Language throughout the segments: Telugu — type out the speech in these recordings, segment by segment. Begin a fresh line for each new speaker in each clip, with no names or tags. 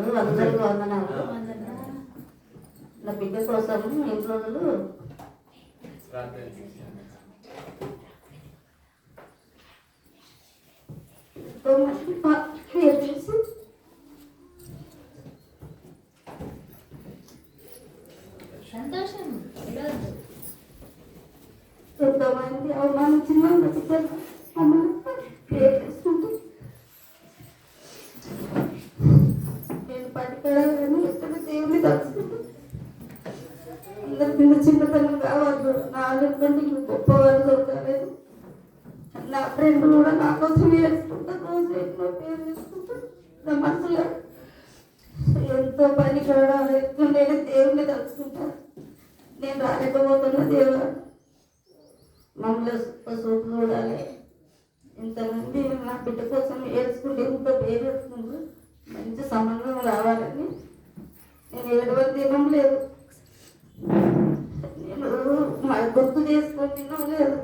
అందరికీ వందనాలు. నా బిడ్డ కోసం 8 రోజులు
సంతోషం.
ఎంతోమంది అవమానించిన నేను పట్టుకోవాలని ఎక్కడ దేవుని తలుచుకుంటూ అందరు చిన్నతనం కావద్దు. నా ఆలోచన గొప్పవాళ్ళు దొరకలేదు. నా ఫ్రెండ్ కూడా నా కోసం వేసుకుంటా, రోజు ఎన్నో పేరు వేసుకుంటా. నా మనసులో ఎంతో పని కూడా నేను దేవుణ్ణి తలుచుకుంటా. నేను రాలేకపోతున్నా దేవుడు మమ్మల్ని సూపు చూడాలి. ఇంతమంది నా బిడ్డ కోసం ఏడ్చుకుంటే ఎంతో పేరు వేసుకుంటూ మంచి సంబంధం రావాలని నేను ఏడవని తినడం లేదు. నేను గుర్తు చేసుకొని తినడం లేదు.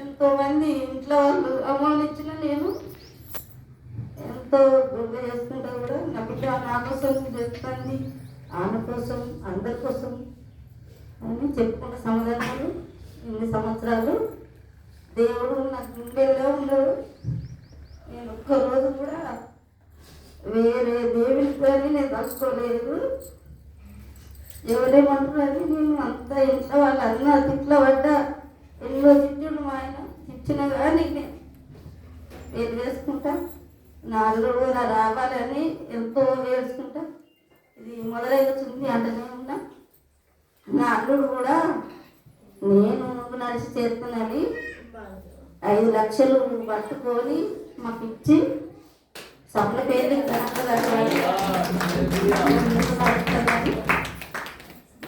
ఎంతోమంది ఇంట్లో వాళ్ళు అవమానించిన నేను ఎంతో గుర్తు చేసుకుంటా కూడా నా బిడ్డ నా కోసం చెప్తుంది, ఆమె కోసం, అందరి కోసం అని చెప్పుకున్న సమాధానాలు ఇన్ని సంవత్సరాలు దేవుడు నాకు గుండెల్లో ఉన్నాడు. నేను ఒక్కరోజు కూడా వేరే దేవుని కానీ నేను తలుచుకోలేదు. ఎవరేమంటారని నేను అంత ఇంట్లో వాళ్ళు అన్న తిట్లో పడ్డా, ఎన్నో తిట్టుడు మా ఆయన ఇచ్చిన కానీ నేను వేసుకుంటా. నా అల్లుడు కూడా రావాలని ఎంతో వేసుకుంటా. ఇది మొదలైతుంది అంటనే ఉన్నా. నా అల్లుడు కూడా నేను నడిచి చేస్తున్నాని 5 లక్షలు పట్టుకొని మాకు ఇచ్చి సప్ల పేరు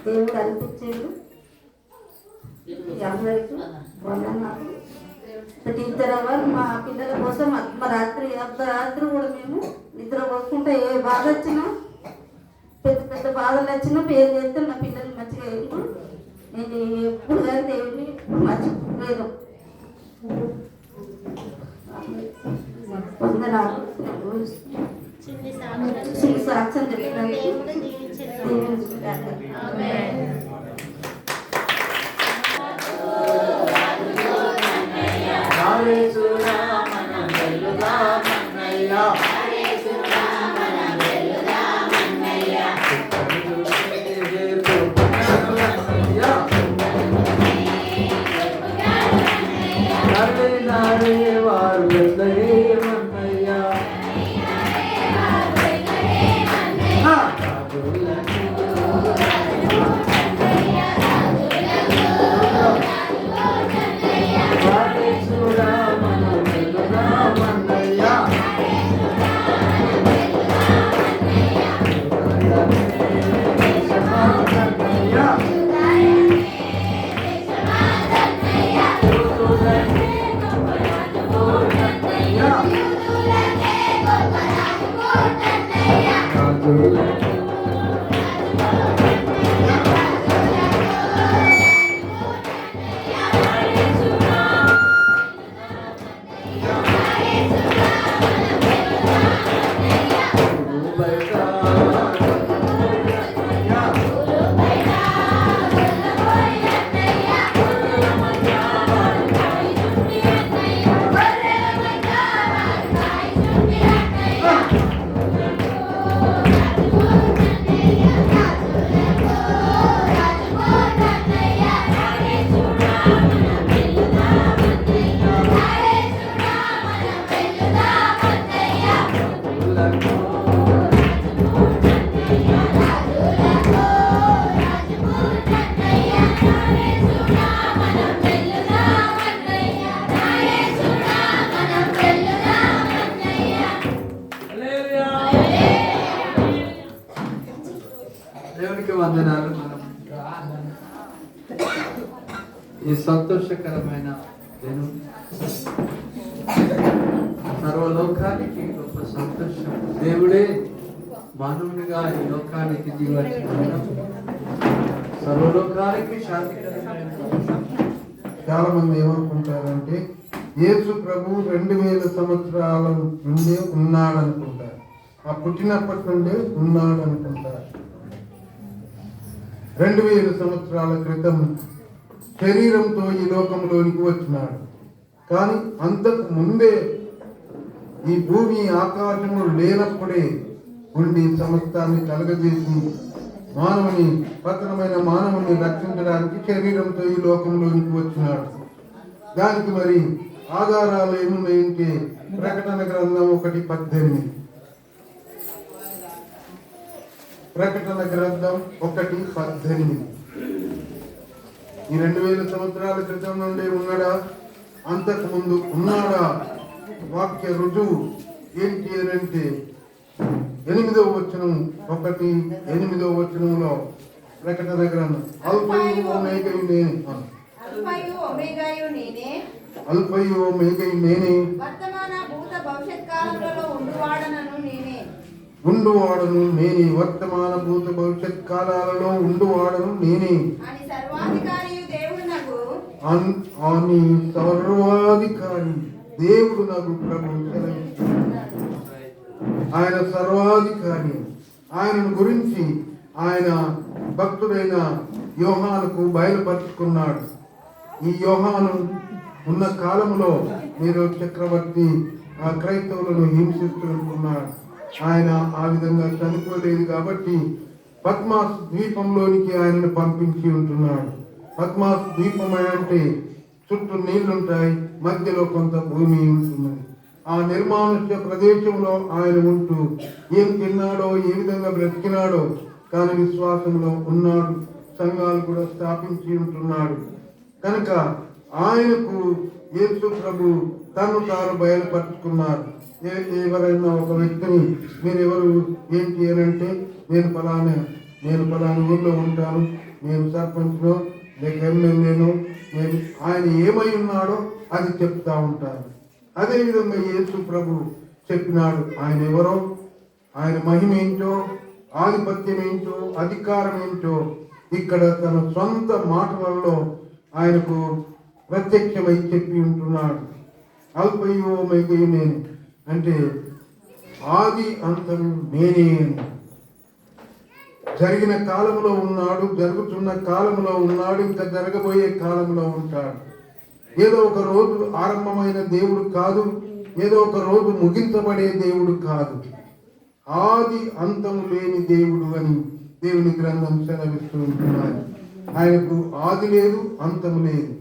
దేవుడు అనిపించాడు. అందరికీ వందనాలు. టీచర్ అవ్వాలి మా పిల్లల కోసం అర్ధరాత్రి కూడా మేము నిద్ర పోసుకుంటే ఏ బాధ వచ్చినా, పెద్ద పెద్ద బాధలు వచ్చినా పేరు చేస్తే నా పిల్లలు మంచిగా అయ్యారు. నేను ఎప్పుడు కానీ దేవుడిని మర్చిపోలేదు. వందనాలు. సాక్ష్యం చెప్పడానికి
వందనాలు. మనం ఈ సంతోషకరమైన దినం సర్వలోకానికి గొప్ప సంతోషం. దేవుడే మానవునిగా ఈ లోకానికి దిగివచ్చిన సర్వలోకానికి శాంతికరమైన.
చాలా మంది ఏమనుకుంటారంటే యేసు ప్రభు 2000 సంవత్సరాల నుండి ఉన్నాడనుకుంటారు. ఆ పుట్టినప్పటి నుండే ఉన్నాడు అనుకుంటారు. 2000 సంవత్సరాల క్రితం శరీరంతో ఈ లోకంలోనికి వచ్చినాడు. కానీ అంతకు ముందే ఈ భూమి ఆకాశము లేనప్పుడే ఉండి సమస్తాన్ని కలగజేసి మానవుని పతనమైన మానవుని రక్షించడానికి శరీరంతో ఈ లోకంలోనికి వచ్చినాడు. దానికి మరి ఆధారాలు ఏమున్నాయంటే ప్రకటన గ్రంథం 1:18. ప్రకటన గ్రంథం 1:18. ఈ 2000 సంవత్సరాల క్రితం నుండి ఉన్నాడా, అంతకు ముందు ఉన్నాడా? వాక్య రుజువు ఏంటి అంటే 8వ వచనం 1:8 వచనంలో ప్రకటన గ్రంథం అల్ఫయు ఓమెగాయు నేనే
వర్తమాన భూత భవిష్యత్ కాలములలో
ఉండువాడను నేనే వర్తమాన భూత భవిష్యత్ కాలాలలో ఉండువాడను నేనే
అని సర్వాధికారియు దేవుడునకు
అని సర్వాధికారి దేవుడు నాకు ప్రభు సెలవిస్తున్నాడు. ఆయన సర్వాధికారి. ఆయనను గురించి ఆయన భక్తుడైన యోహానుకు బయలుపరుచుకున్నాడు. ఈ యోహాను ఉన్న కాలంలో మీరు చక్రవర్తి క్రైస్తవులను హింసిస్తున్నాడు. ఆయన ఆ విధంగా చనిపోలేదు కాబట్టి పద్మాస్ ద్వీపంలోనికి ఆయనను పంపించి ఉంటున్నాడు. పద్మాస్ ద్వీపం అంటే చుట్టూ నీళ్లుంటాయి, మధ్యలో కొంత భూమి ఉంటున్నది. ఆ నిర్మానుష్య ప్రదేశంలో ఆయన ఉంటూ ఏం తిన్నాడో, ఏ విధంగా బ్రతికినాడో, కానీ విశ్వాసంలో ఉన్నాడు. సంఘాలు కూడా స్థాపించి ఉంటున్నాడు. కనుక ఆయనకు యేసు ప్రభు తను తాను బయలుపరుచుకున్నారు. ఎవరైనా ఒక వ్యక్తిని మీరెవరు ఏంటి అని అంటే నేను పలానా ఊళ్ళో ఉంటాను, నేను సర్పంచ్లో లేక ఎమ్మెల్యేను, నేను ఆయన ఏమై ఉన్నాడో అది చెప్తా ఉంటాను. అదేవిధంగా యేసు ప్రభు చెప్పినాడు ఆయన ఎవరో, ఆయన మహిమ ఏంటో, ఆధిపత్యం ఏంటో, అధికారం ఏంటో ఇక్కడ తన సొంత మాటలలో ఆయనకు ప్రత్యక్షమై చెప్పి ఉంటున్నాడు. అల్ఫయు ఓమెగాయు నేనే అంటే ఆది అంతం నేనే అని. జరిగిన కాలంలో ఉన్నాడు, జరుగుతున్న కాలంలో ఉన్నాడు, ఇంకా జరగబోయే కాలంలో ఉంటాడు. ఏదో ఒక రోజు ఆరంభమైన దేవుడు కాదు, ఏదో ఒక రోజు ముగించబడే దేవుడు కాదు. ఆది అంతము లేని దేవుడు అని దేవుని గ్రంథం సెలవిస్తూ ఉంటున్నాడు. ఆయనకు ఆది లేదు, అంతము లేదు.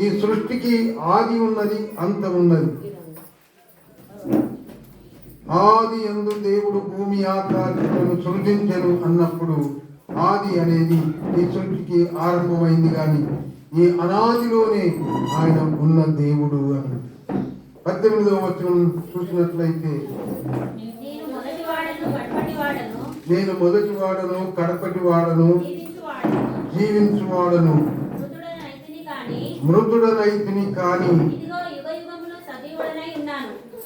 ఈ సృష్టికి ఆది ఉన్నది, అంతం ఉన్నది. ఆది యందు దేవుడు భూమి ఆకాశములను సృజించెను అన్నప్పుడు ఆది అనేది ఈ సృష్టికి ఆరంభమైంది, కానీ ఈ అనాదిలోనే ఆయన ఉన్న దేవుడు అని. 18వ వచనం చూసినట్లయితే నేను మొదటి వాడను కడపటి వాడను జీవించువాడను మృతుడనైతిని కాని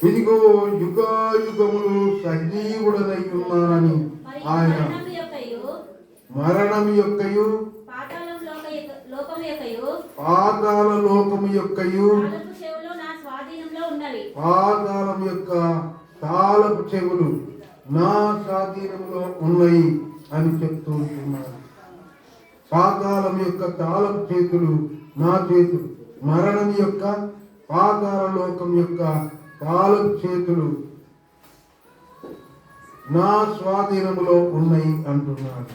ఇదిగో యుగాయుగములు సజీవుడనై ఉన్నానని ఆయన మరణం యొక్కయు పాతాళ లోకము యొక్కయు పాతాళం యొక్క తాళపు చెవులు నా స్వాధీనంలో ఉన్నాయి అని చెప్తూ ఉంటున్నారు. పాతాళం యొక్క తాళపు చేతులు నా చేతులు, మరణం యొక్క పాతాళ లోకం యొక్క తాళపు చేతులు నా స్వాధీనంలో ఉన్నాయి అంటున్నాడు.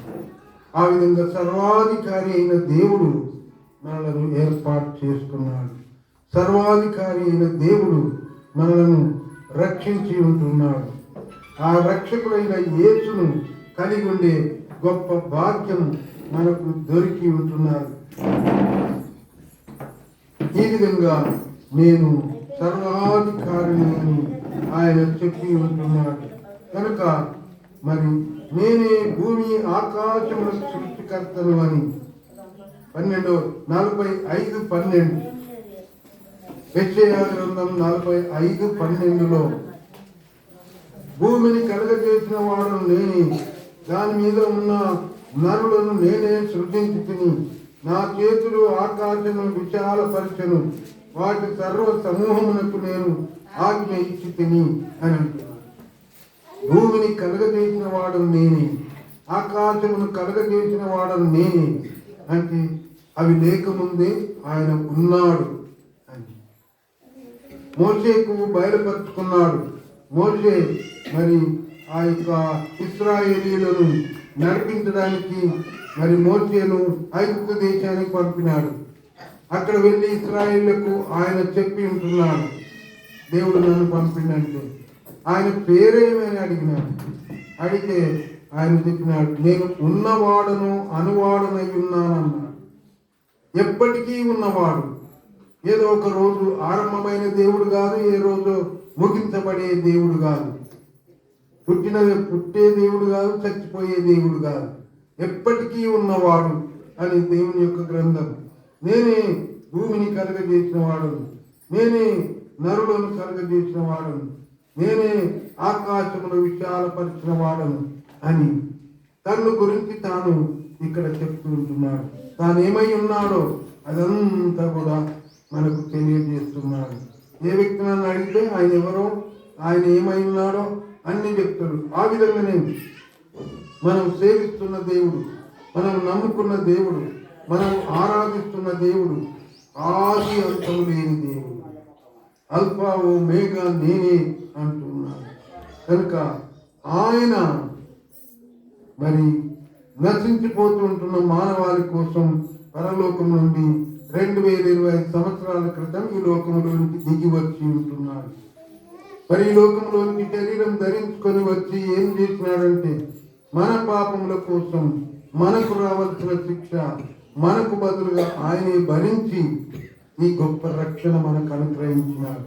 ఆ విధంగా సర్వాధికారి అయిన దేవుడు మనలను ఏర్పాటు చేసుకున్నాడు. సర్వాధికారి అయిన దేవుడు మనలను రక్షించి ఉంటున్నాడు. ఆ రక్షకుడైన యేసును కలిగి ఉండే గొప్ప భాగ్యం మనకు దొరికి ఉంటున్నారు. ఈ విధంగా నేను సర్వాధికారిని అని ఆయన చెప్పి ఉంటున్నాడు. కనుక మరి నేనే భూమి ఆకాశముల సృష్టికర్తను అని 45:12 యెషయా గ్రంథం 45:12లో భూమిని కలగజేసిన వాడు నేనే, దాని మీద ఉన్న నరులను నేనే సృజించి తిని, నా చేతులు ఆకాశము విశాలపరచను, వాటి సర్వ సమూహమునకు నేను ఆజ్ఞ ఇచ్చి తిని అని అంటున్నాను. భూమిని కలగజేసిన వాడు నేనే, ఆకాశమును కలగజేసిన వాడు నేనే అంటే అవి లేకముందే ఆయన ఉన్నాడు అని మోషేకు బయలుపరుచుకున్నాడు. మోషే మరి ఆ యొక్క ఇశ్రాయేలీయులను నడిపించడానికి మరి మోషేను ఐగుప్తు దేశానికి పంపినాడు. అక్కడ వెళ్ళి ఇశ్రాయేలులకు ఆయన చెప్పి ఉంటున్నాడు, దేవుడు నన్ను పంపిండంటే. ఆయన పేరేమని అడిగినాడు. అడిగితే ఆయన చెప్పినాడు, నేను ఉన్నవాడను అనువాడనై ఉన్నానన్నాడు. ఎప్పటికీ ఉన్నవాడు. ఏదో ఒక రోజు ఆరంభమైన దేవుడు కాదు, ఏ రోజు ముగించబడే దేవుడు కాదు, పుట్టే దేవుడు కాదు, చచ్చిపోయే దేవుడు కాదు, ఎప్పటికీ ఉన్నవాడు అని దేవుని యొక్క గ్రంథం. నేనే భూమిని కలగజేసిన వాడను, నేనే నరులను కలగజేసిన వాడను, నేనే ఆకాశమును విశాలపరిచిన వాడను అని తన్ను గురించి తాను ఇక్కడ చెప్తూ ఉంటున్నాడు. తాను ఏమై ఉన్నాడో అదంతా కూడా మనకు తెలియజేస్తున్నాడు. ఏ వ్యక్తి నన్ను అడిగితే ఆయన ఎవరో, ఆయన ఏమై ఉన్నాడో అన్ని చెప్తాడు. ఆ విధంగానే మనం సేవిస్తున్న దేవుడు, మనం నమ్ముకున్న దేవుడు, మనం ఆరాధిస్తున్న దేవుడు ఆది అంతము లేని దేవుడు, అల్ఫా ఓమేగా నేనే అంటున్నాడు. కనుక ఆయన మరి నశించిపోతుంటున్న మానవాళి కోసం పరలోకం నుండి 2025 సంవత్సరాల క్రితం ఈ లోకంలోనికి దిగి వచ్చి ఉంటున్నాడు. మరి ఈ లోకంలోనికి శరీరం ధరించుకొని వచ్చి ఏం చేసినాడంటే మన పాపముల కోసం మనకు రావాల్సిన శిక్ష మనకు బదులుగా ఆయనే భరించి ఈ గొప్ప రక్షణ మనకు అనుగ్రహించినాడు.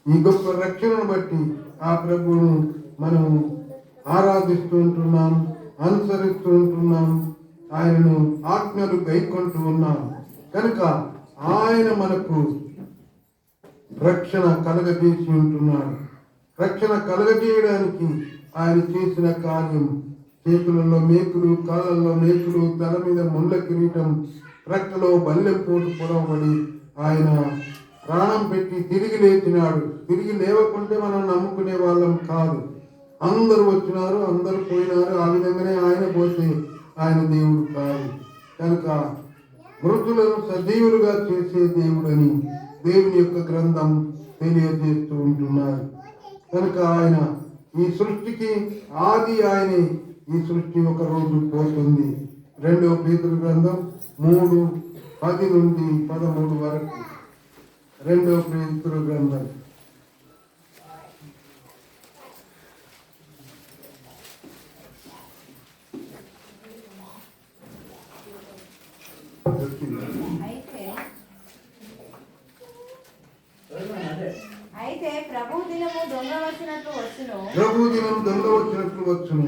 ఈ గొప్ప రక్షణను బట్టి ఆ ప్రభువును మనం ఆరాధిస్తూ ఉంటున్నాం, అనుసరిస్తూ ఉంటున్నాం, ఆయనను ఆజ్ఞలు గైకొంటూ ఉన్నాం. కనుక ఆయన మనకు రక్షణ కలగజేసి ఉంటున్నాడు. రక్షణ కలగజేయడానికి ఆయన చేసిన కార్యం, చేతులలో మేకులు, కాళ్ళల్లో మేకులు, తల మీద ముళ్ళ కిరీటం, ప్రక్కలో బల్లెం పోటు పొడవబడి ఆయన ప్రాణం పెట్టి తిరిగి లేచినాడు. తిరిగి లేవకుంటే మనం నమ్ముకునే వాళ్ళం కాదు. అందరూ వచ్చినారు, అందరూ పోయినారు. ఆ విధంగానే ఆయన పోతే ఆయన దేవుడు కాదు. కనుక మృతులను సజీవులుగా చేసే దేవుడని దేవుని యొక్క గ్రంథం తెలియజేస్తూ ఉంటున్నారు. కనుక ఆయన ఈ సృష్టికి ఆది ఆయనే. ఈ సృష్టి ఒక రోజు పోతుంది. 2వ పేతురు గ్రంథం 3:10 నుండి 13 వరకు. 2వ పేతురు గ్రంథం
అయితే ప్రభు దినము దొంగ వచ్చినట్లు వచ్చును.
ప్రభు దినం దొంగ వచ్చినట్లు వచ్చును.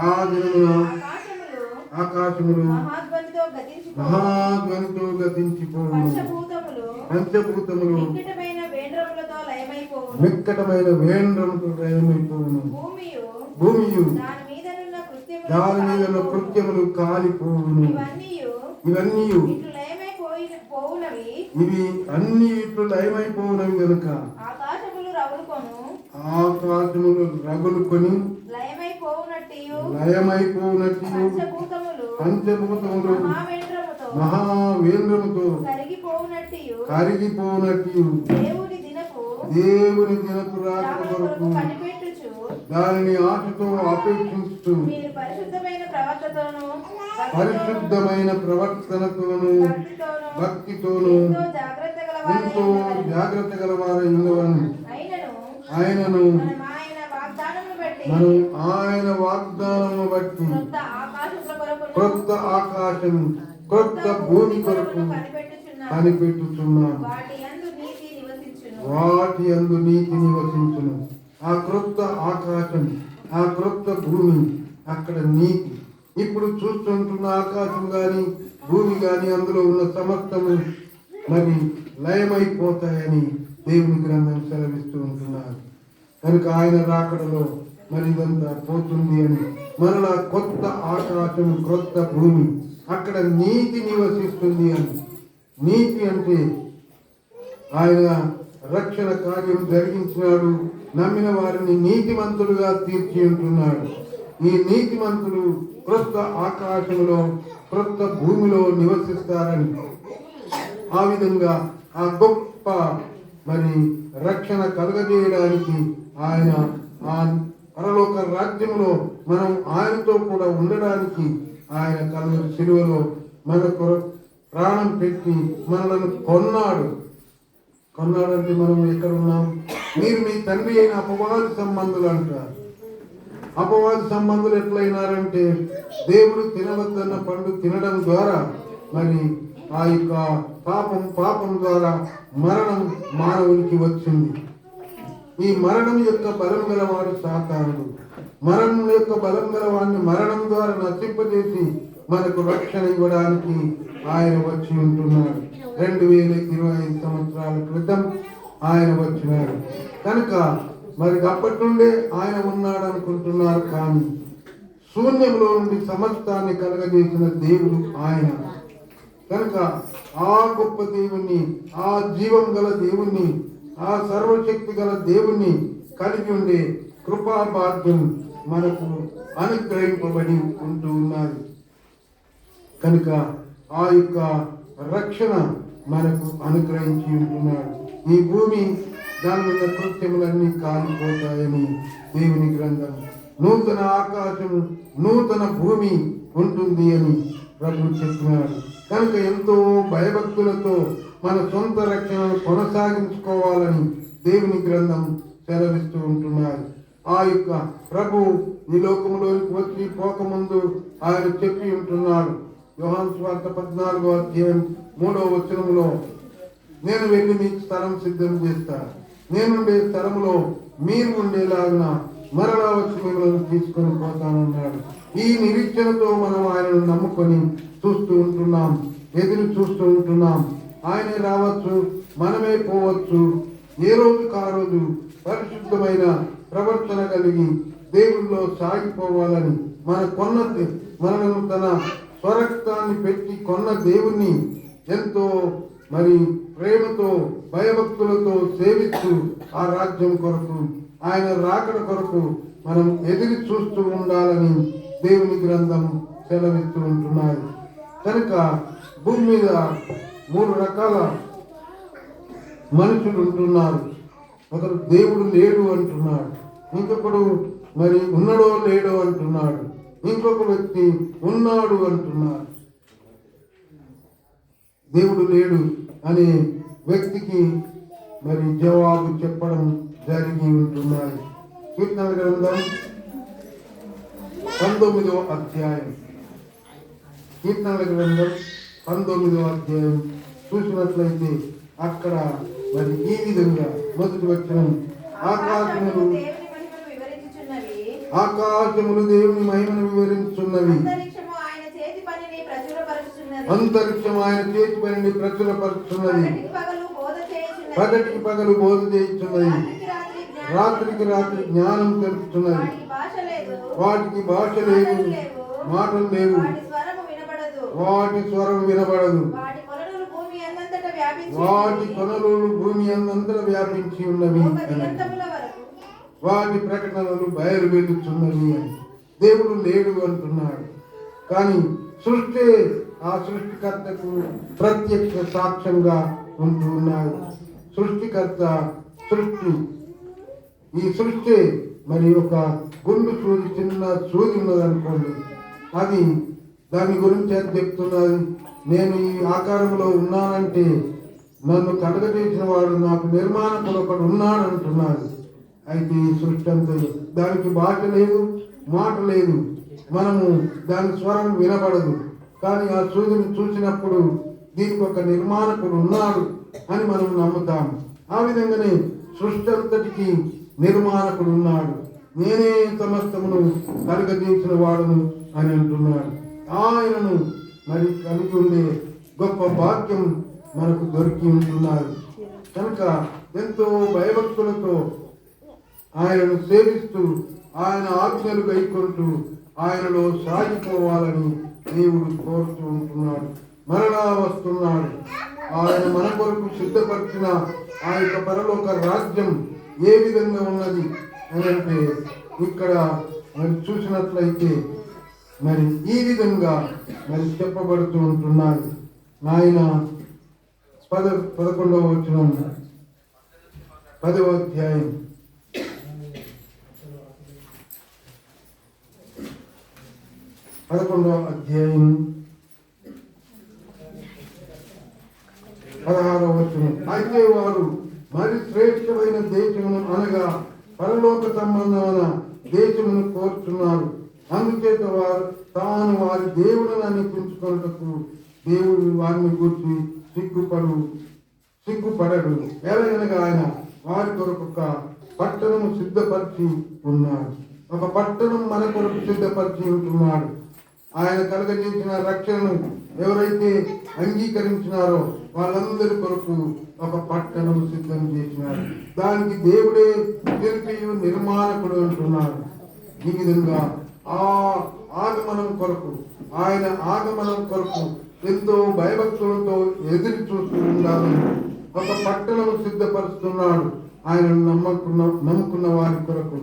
ఆ దినమున
ఆకాశములు
మహాధ్వనితో
గతించిపోవును. పంచభూతములు
మిక్కటమైన వేండ్రములతో లయమైపోవును.
భూమియు
దాని మీదనున్న
కృత్యములు కాలిపోవును. ఇవన్నీ ఇవి అన్ని ఇట్లు లయమైపోవునవి గనుక
ఆకాశములు
రగులుకొని లయమైపోవునట్టు పంచభూతములు మహావేంద్రముతో కరిగిపోవునట్టు దేవుని దినపు రాక కొరకు దానిని ఆశతో అపేక్షిస్తూ పరిశుద్ధమైన ప్రవర్తనతోను భక్తితోను ఎంతో జాగ్రత్త గలవారై ఉండవలను. ఆయనను మనం ఆయన వాగ్దానమును బట్టి క్రొత్త ఆకాశం క్రొత్త భూమి కొరకు కనిపెట్టుచున్నాం. వాటి యందు నీతి నివసించును. ఆ క్రొత్త ఆకాశం, ఆ క్రొత్త భూమి, అక్కడ నీతి. ఇప్పుడు చూస్తుంటున్న ఆకాశం గాని భూమి గాని అందులో ఉన్న సమస్తము మరి లయమైపోతాయని దేవుని గ్రంథం సెలవిస్తూ ఉంటున్నారు. కనుక ఆయన రాకడలో మరి ఇదంతా పోతుంది అని మరలా కొత్త ఆకాశం క్రొత్త భూమి, అక్కడ నీతి నివసిస్తుంది అని. నీతి అంటే ఆయన రక్షణ కార్యం జరిగించినాడు. నమ్మిన వారిని నీతిమంతులుగా తీర్చి ఉంటున్నాడు. ఈ నీతిమంతులు క్రొత్త ఆకాశంలో క్రొత్త భూమిలో నివసిస్తారని, ఆ విధంగా ఆ గొప్ప రక్షణ కలుగజేయడానికి ఆయన ఆ పరలోక రాజ్యంలో మనం ఆయనతో కూడా ఉండడానికి ఆయన కల్వరి శిలువలో మనకు ప్రాణం పెట్టి మనలను కొన్నాడంటే మనం ఎక్కడ ఉన్నాం? మీరు మీ తండ్రి అయిన అపవాది సంబంధులు అంటారు. అపవాది సంబంధులు ఎట్లయినారంటే దేవుడు తినవద్దన్న పండు తినడం ద్వారా ఆ యొక్క పాపం ద్వారా మరణం మానవునికి వచ్చింది. ఈ మరణం యొక్క బలం గలవాడు సాతానుడు. మరణం యొక్క బలం గలవాడిని మరణం ద్వారా నశింపజేసి మనకు రక్షణ ఇవ్వడానికి ఆయన వచ్చి ఉంటున్నాడు. 2025 సంవత్సరాల క్రితం ఆయన వచ్చినాడు కనుక అప్పటి నుండే ఆయన ఉన్నాడు అనుకుంటున్నారు. కానీ శూన్యంలో నుండి సమస్తాన్ని కలగజేసిన దేవుడు ఆయన కనుక ఆ గొప్ప దేవుణ్ణి, ఆ జీవం గల దేవుణ్ణి, ఆ సర్వశక్తి గల దేవుణ్ణి కలిగి ఉండే కృపా భాగ్యం మనకు అనుగ్రహింపబడి ఉంటూ ఉన్నది. కనుక ఆ యొక్క రక్షణ మనకు అనుగ్రహించి ఉంటున్నాడు. ఈ భూమి దాని మీద కృత్యములన్నీ కాలిపోతాయని దేవుని గ్రంథం, నూతన ఆకాశం నూతన భూమి ఉంటుంది అని ప్రభు చెప్పినాడు. కనుక ఎంతో భయభక్తులతో మన సొంత రక్షణను కొనసాగించుకోవాలని దేవుని గ్రంథం సెలవిస్తూ ఉంటున్నారు. ఆ యొక్క ప్రభు ఈ లోకంలోకి వచ్చి పోకముందు ఆయన చెప్పి ఉంటున్నాడు. యోహాను సువార్త 14వ అధ్యాయం 3వ వచనములో, నేను వెళ్ళి మీకు స్థలం సిద్ధం చేస్తా, నేనుండే స్థలములో మీరు ఉండేలాగా మరలా వచ్చి మిమ్మల్ని తీసుకొని పోతానన్నాడు. ఈ నిరీక్షణతో మనం ఆయనను నమ్ముకొని చూస్తూ ఉంటున్నాం, ఎదురు చూస్తూ ఉంటున్నాం. ఆయనే రావచ్చు, మనమే పోవచ్చు. ఏ రోజుకు ఆ రోజు పరిశుద్ధమైన ప్రవర్తన కలిగి దేవుల్లో సాగిపోవాలని మనలను తన స్వరక్తాన్ని పెట్టి కొన్న దేవుణ్ణి ఎంతో ప్రేమతో భయభక్తులతో సేవిస్తూ ఆ రాజ్యం కొరకు, ఆయన రాకడ కొరకు మనం ఎదురు చూస్తూ ఉండాలని దేవుని గ్రంథం సెలవిస్తూ ఉంటున్నాయి. కనుక భూమి మీద 3 రకాల మనుషులు ఉంటున్నారు. ఒకరు దేవుడు లేడు అంటున్నాడు, ఇంకొకడు ఉన్నాడో లేడో అంటున్నాడు, ఇంకొక వ్యక్తి ఉన్నాడు అంటున్నాడు. దేవుడు లేడు అనే వ్యక్తికి జవాబు చెప్పడం జరిగి ఉంటున్నాయి. కీర్తన గ్రంథం 19వ అధ్యాయం, కీర్తనల గ్రంథం 19వ అధ్యాయం చూసినట్లయితే అక్కడ ఈ విధంగా మొదటి వచనం, ఆకాశములు దేవుని మహిమను వివరించున్నవి, అంతరిక్షము ఆయన చేతి పనిని ప్రచురపరుచున్నది, పగటికి పగలు బోధ చేయుచున్నది, రాత్రికి రాత్రి జ్ఞానం తెలుపుతున్నది. వాటికి భాష లేదు, మాటలు లేవు, వాటి స్వరం వినబడదు, వాటి కొనలు భూమి అందంతటా వ్యాపించి ఉన్నవి, వాటి ప్రకటనలు బయలు వెలుచున్నవి అని దేవుడు లేడు అంటున్నాడు. కానీ సృష్టి ఆ సృష్టికర్తకు ప్రత్యక్ష సాక్ష్యంగా ఉంటూ ఉన్నాడు. సృష్టికర్త ఈ సృష్టి ఒక గుండు సూది, చిన్న సూది ఉన్నదనుకోండి, అది దాని గురించి అది చెప్తున్నది. నేను ఈ ఆకారంలో ఉన్నానంటే నన్ను కలగజేసిన వాడు, నాకు నిర్మాణకుడు ఒకడు ఉన్నాడు అంటున్నాడు. అయితే ఈ సృష్టి అంతా దానికి భాష లేదు, మాట లేదు, మనము దాని స్వరం వినబడదు. కానీ ఆ సూర్యుని చూసినప్పుడు దీనికి ఒక నిర్మాణకుడు ఉన్నాడు అని మనం నమ్ముతాము. ఆ విధంగానే సృష్టి అంతటికి నిర్మాణకుడు ఉన్నాడు. నేనే సమస్తమును కలగజేసిన వాడును అని అంటున్నాడు. ఆయనను కలిగి ఉండే గొప్ప భాగ్యం మనకు దొరికి ఉంటున్నారు. కనుక ఎంతో భయభక్తులతో ఆయనను సేవిస్తూ ఆయన ఆజ్ఞలు గైకొంటూ ఆయనలో సాగిపోవాలని దేవుడు కోరుతూ ఉంటున్నాడు. మరలా వస్తున్నాడు. ఆయన మన కొరకు సిద్ధపరిచిన ఆ యొక్క పరలోక రాజ్యం ఏ విధంగా ఉన్నది అని అంటే ఇక్కడ మరి చూసినట్లయితే మరి ఈ విధంగా మరి చెప్పబడుతూ ఉంటున్నారు. ఆయన 11వ వచనం 10వ అధ్యాయం 11వ అధ్యాయం 16వ వచనం. అయితే వారు మరి శ్రేష్టమైన దేశమును అనగా పరలోక సంబంధమైన దేశమును కోరుతున్నారు. అందుచేత వారు తాను వారి దేవుడిని అనిపించుకున్నటకు దేవుడు వారిని గురించి సిగ్గుపడడు. ఎలాగనగా ఆయన వారి కొరకు ఒక పట్టణము సిద్ధపరిచి ఉన్నాడు. ఒక పట్టణం మన కొరకు సిద్ధపరిచి ఉంటున్నాడు. ఆయన కలగజేసిన రక్షణను ఎవరైతే అంగీకరించినారో వాళ్ళందరి కొరకు ఒక పట్టణం సిద్ధం చేసినాడు. దానికి దేవుడే శిల్పి నిర్మాణకుడు అంటున్నాడు. ఈ విధంగా ఆ ఆగమనం కొరకు, ఆయన ఆగమనం కొరకు ఎంతో భయభక్తులతో ఎదురు చూస్తూ ఉండాలని ఒక పట్టణం సిద్ధపరుస్తున్నాడు. ఆయన నమ్ముకున్న వారి కొరకు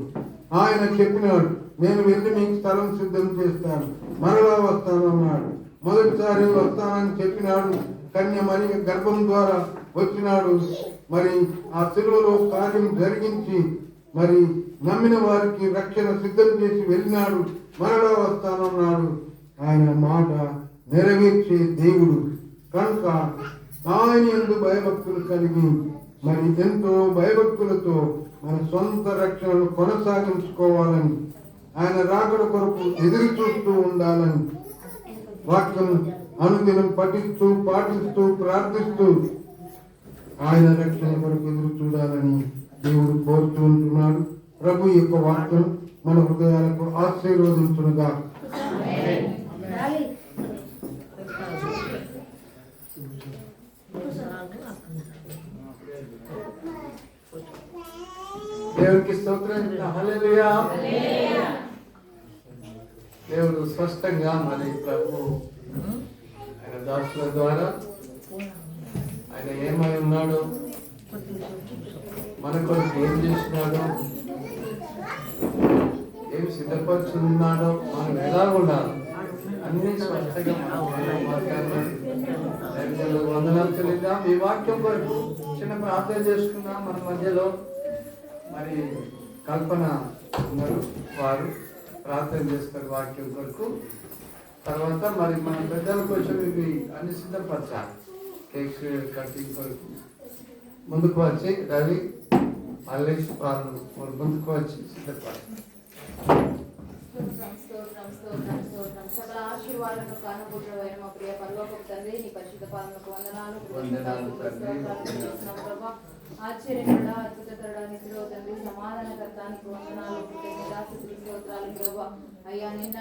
ఆయన చెప్పినాడు, నేను వెళ్ళి మీకు స్థలం సిద్ధం చేస్తాను, మరలా వస్తానన్నాడు. మొదటిసారి వస్తానని చెప్పినాడు. కన్య మరి గర్భం ద్వారా వచ్చినాడు. మరి ఆ సిలువలో కార్యం జరిగించి మరి నమ్మిన వారికి రక్షణ సిద్ధం చేసి వెళ్ళినాడు. మరలా వస్తానన్నాడు. ఆయన మాట నెరవేర్చే దేవుడు కనుక ఆయన యందు భయభక్తులు కలిగి మరి ఎంతో భయభక్తులతో మన సొంత రక్షణను కొనసాగించుకోవాలని, ఆయన రాకడ కొరకు ఎదురు చూస్తూ ఉండాలని వాక్యం అనుదినం పఠిస్తూ పాటిస్తూ ప్రార్థిస్తూ ఆయన రక్షణ కొరకు ఎదురు చూడాలని దేవుడు కోరుతూ ఉంటున్నాడు. ప్రభు యొక్క వాక్యం మన హృదయాలకు ఆశీర్వదించునుగా.
దేవునికి స్తోత్రం. హల్లెలూయా. దేవుడు స్పష్టంగా మరి ప్రభు ఆయన దాసుల ద్వారా ఆయన ఏమై ఉన్నాడో, మన కొరకు ఏం చేసినాడో, ఏం సిద్ధపరుచున్నాడో, మనం ఎలా ఉండాలి అన్ని స్పష్టంగా మాట్లాడాలి. వందనాలు చెల్లిద్దాం. ఈ వాక్యం కొరకు చిన్న ప్రార్థన చేసుకున్నాం. మన మధ్యలో మరి కల్పన ఉన్నారు, వారు ప్రార్థన చేస్తారు వాక్యం కొరకు. తర్వాత మరి మన పెద్దల కోసం ఇవి అన్ని సిద్ధపరచాలి. కేక్ కటింగ్ కొరకు ముందుకు వచ్చి రవి మల్లేష్ వాళ్ళు ముందుకు వచ్చి సిద్ధపరచాలి.
సకల ఆశీర్వాదాలను కానుకుంటున్న మా ప్రియ పరలోకపు తండ్రి, నీ పరిశుద్ధ పాలనకు వందనాలు. ఆశ్చర్యకరుడా, అద్భుతకరుడా, నిధిలో తండ్రి, సమాధానకర్తానికి వందనాలు. స్తోత్రాలు ప్రభా. అయ్యా నిన్న